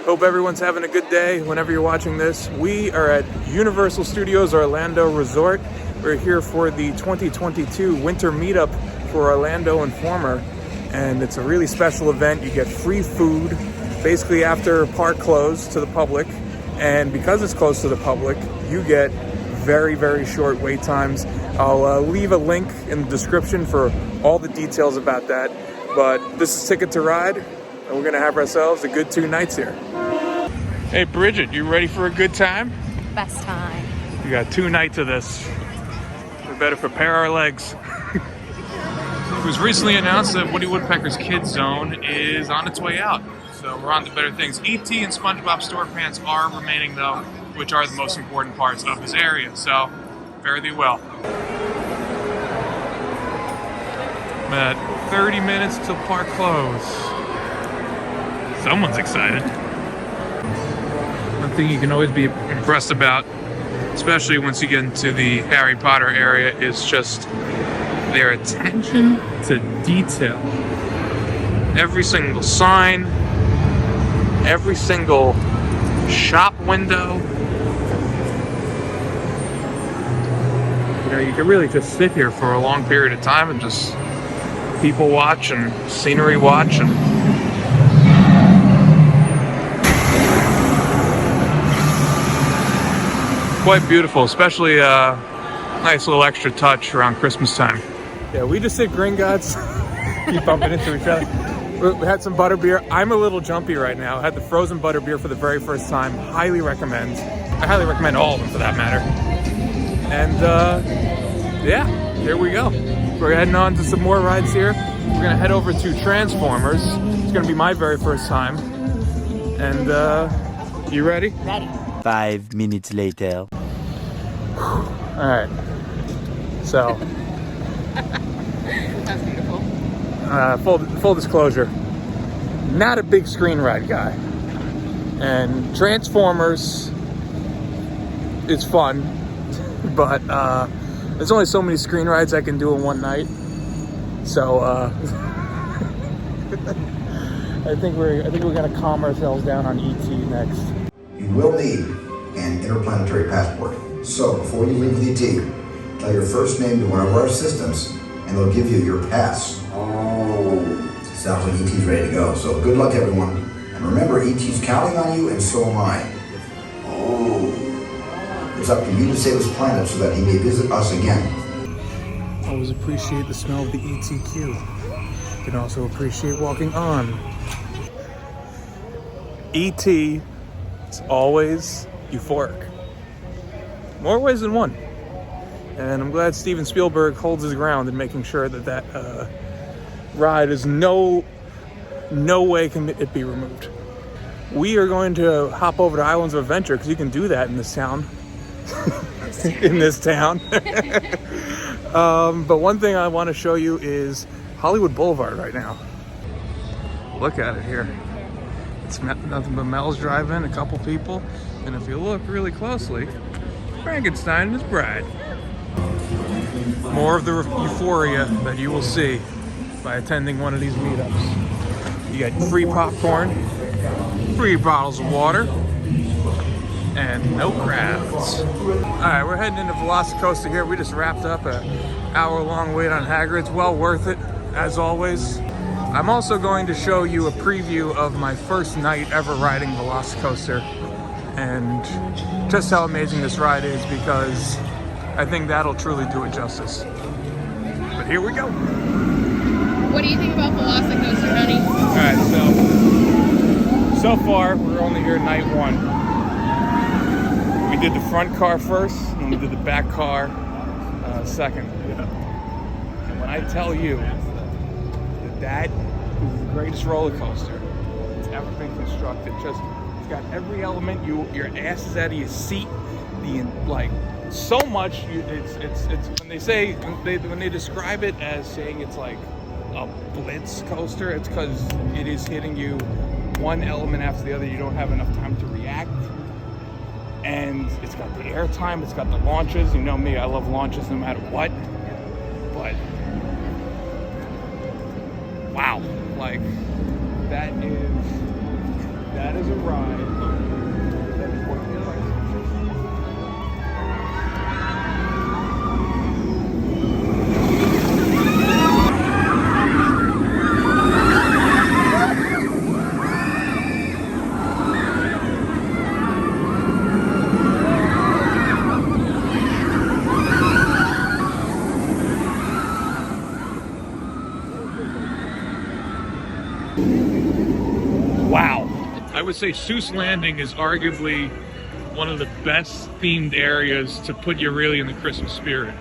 Hope everyone's having a good day whenever you're watching this. We are at Universal Studios Orlando Resort. We're here for the 2022 Winter Meetup for Orlando and Former. And it's a really special event. You get free food basically after park close to the public. And because it's close to the public, you get very, very short wait times. I'll leave a link in the description for all the details about that. But this is Ticket to Ride, and we're gonna have ourselves a good 2 nights here. Hey Bridget, you ready for a good time? Best time. We got 2 nights of this. We better prepare our legs. It was recently announced that Woody Woodpecker's Kids Zone is on its way out. So we're on to better things. E.T. and SpongeBob SquarePants are remaining though, which are the most important parts of this area. So fare thee well. I'm at 30 minutes till park close. Someone's excited. One thing you can always be impressed about, especially once you get into the Harry Potter area, is just their attention to detail. Every single sign, every single shop window. You know, you can really just sit here for a long period of time and just people watch and scenery watch. And quite beautiful, especially a nice little extra touch around Christmas time. Yeah, we just hit Gringotts, keep bumping into each other. We had some butterbeer. I'm a little jumpy right now. I had the frozen butterbeer for the very first time. Highly recommend. I highly recommend all of them for that matter. And yeah, here we go. We're heading on to some more rides here. We're gonna head over to Transformers. It's gonna be my very first time. And you ready? Ready. 5 minutes later. All right. So. That's beautiful. Full disclosure, not a big screen ride guy. And Transformers is fun, but there's only so many screen rides I can do in one night. So I think we're gonna calm ourselves down on ET next. You will need an interplanetary passport. So before you leave with ET, tell your first name to one of our assistants and they'll give you your pass. Oh. Sounds like ET's ready to go. So good luck, everyone. And remember, ET's counting on you, and so am I. Oh. It's up to you to save this planet so that he may visit us again. Always appreciate the smell of the ETQ. You can also appreciate walking on. ET is always euphoric. More ways than one. And I'm glad Steven Spielberg holds his ground in making sure that that ride is no way can it be removed. We are going to hop over to Islands of Adventure because you can do that in this town. In this town. But one thing I want to show you is Hollywood Boulevard right now. Look at it here. It's nothing but Mel's driving, a couple people, and if you look really closely, Frankenstein and his bride. More of the euphoria that you will see by attending one of these meetups. You get free popcorn, free bottles of water, and no crowds. All right, we're heading into Velocicoaster here. We just wrapped up an hour-long wait on Hagrid's. Well worth it, as always. I'm also going to show you a preview of my first night ever riding Velocicoaster and just how amazing this ride is, because I think that'll truly do it justice. But here we go. What do you think about Velocicoaster, honey? All right, so far we're only here night 1. We did the front car first, and we did the back car second. And when I tell you that is the greatest roller coaster that's ever been constructed, it's got every element. Your ass is out of your seat. So much. It's when they describe it as saying it's like a blitz coaster, it's because it is hitting you one element after the other. You don't have enough time to react. And it's got the air time, it's got the launches. You know me, I love launches no matter what. But wow, like that is That is a ride. That is worth the price. Wow. I would say Seuss Landing is arguably one of the best themed areas to put you really in the Christmas spirit.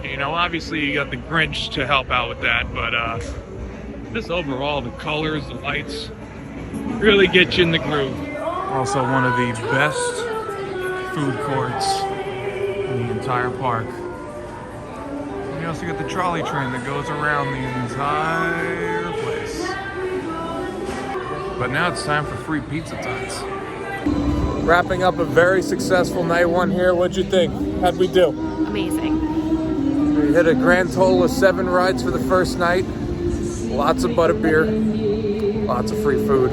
You know, obviously you got the Grinch to help out with that, but just overall, the colors, the lights, really get you in the groove. Also one of the best food courts in the entire park. And you also get the trolley train that goes around the entire place. But now it's time for free pizza tots. Wrapping up a very successful night one here. What'd you think? How'd we do? Amazing. We hit a grand total of 7 rides for the first night. Lots of butterbeer, lots of free food,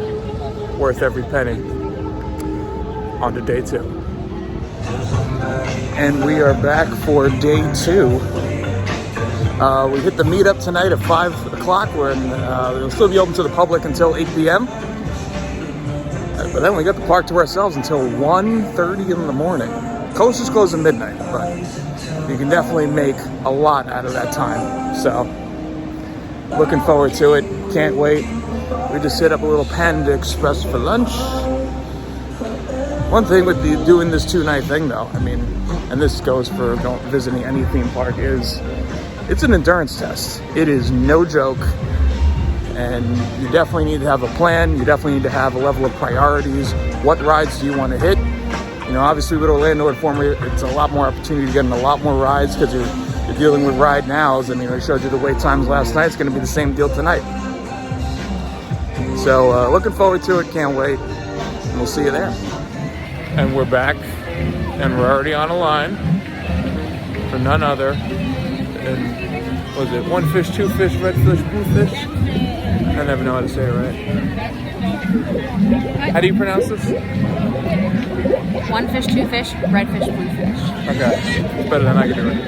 worth every penny. On to day 2. And we are back for day 2. We hit the Meetup tonight at 5 o'clock. It'll still be open to the public until 8 p.m. But then we got the park to ourselves until 1:30 in the morning. Coast is closed at midnight, but you can definitely make a lot out of that time. So, looking forward to it. Can't wait. We just hit up a little Panda Express for lunch. One thing with doing this 2-night thing, though, I mean, and this goes for visiting any theme park, is it's an endurance test. It is no joke. And you definitely need to have a plan. You definitely need to have a level of priorities. What rides do you want to hit? You know, obviously with Orlando and Formula, it's a lot more opportunity to get in a lot more rides because you're dealing with ride nows. I mean, I showed you the wait times last night. It's going to be the same deal tonight. So looking forward to it. Can't wait. And we'll see you there. And we're back. And we're already on a line for none other than, was it 1 fish, 2 fish, red fish, blue fish? I never know how to say it right. How do you pronounce this? 1 fish, 2 fish, red fish, blue fish. Okay, it's better than I can do it.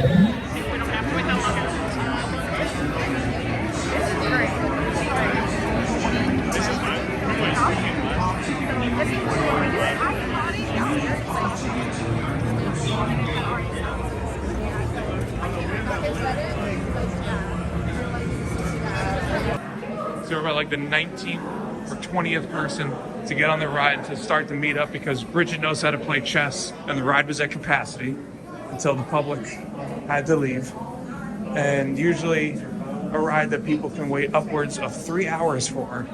So we're about like the 19th or 20th person to get on the ride to start the Meetup because Bridget knows how to play chess and the ride was at capacity until the public had to leave. And usually a ride that people can wait upwards of 3 hours for,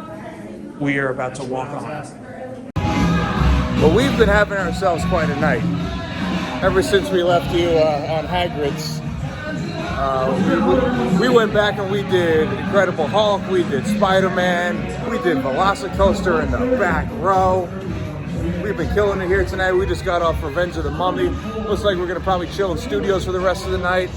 we are about to walk on. But we've been having ourselves quite a night. Ever since we left you on Hagrid's, we went back and we did Incredible Hulk, we did Spider-Man, we did Velocicoaster in the back row. We've been killing it here tonight. We just got off Revenge of the Mummy. Looks like we're gonna probably chill in studios for the rest of the night.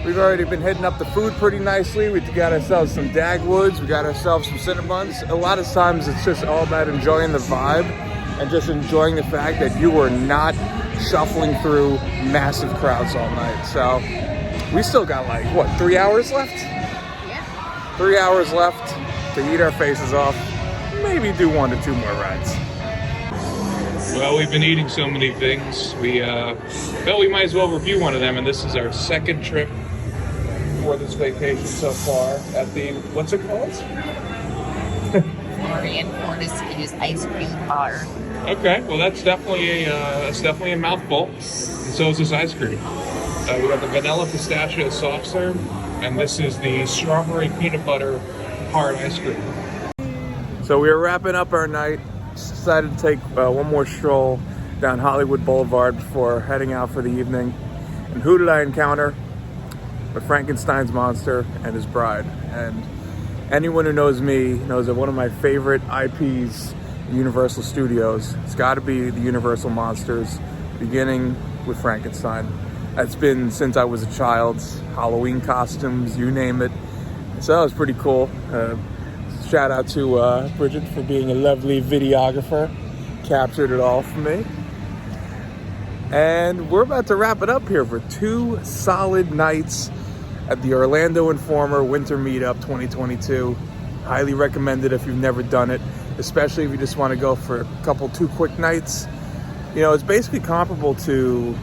We've already been hitting up the food pretty nicely. We got ourselves some Dagwoods, we got ourselves some Cinnabons. A lot of times it's just all about enjoying the vibe and just enjoying the fact that you were not shuffling through massive crowds all night. So we still got like, what, 3 hours left? Yeah. 3 hours left to eat our faces off. Maybe do 1 to 2 more rides. Well, we've been eating so many things. We felt we might as well review one of them, and this is our second trip for this vacation so far at the, what's it called? Florian Fortescue's ice cream bar. Okay, well that's definitely a mouthful. And so is this ice cream. We got the vanilla pistachio soft serve, and this is the strawberry peanut butter hard ice cream. So we are wrapping up our night. Decided to take one more stroll down Hollywood Boulevard before heading out for the evening. And who did I encounter? But Frankenstein's monster and his bride. And anyone who knows me knows that one of my favorite IPs in Universal Studios, it's got to be the Universal Monsters, beginning with Frankenstein. That's been since I was a child. Halloween costumes, you name it. So that was pretty cool. Shout out to Bridget for being a lovely videographer. Captured it all for me. And we're about to wrap it up here for 2 solid nights at the Orlando Informer Winter Meetup 2022. Highly recommended if you've never done it, especially if you just want to go for a 2 quick nights. You know, it's basically comparable to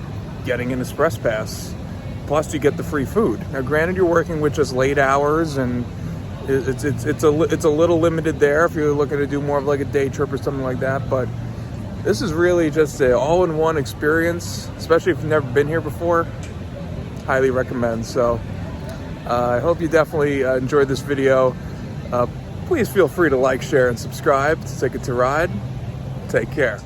getting an Express Pass, plus you get the free food. Now, granted, you're working with just late hours, and it's a little limited there if you're looking to do more of like a day trip or something like that, but this is really just an all-in-one experience, especially if you've never been here before. Highly recommend. So I hope you definitely enjoyed this video. Please feel free to like, share, and subscribe to Ticket to Ride. Take care.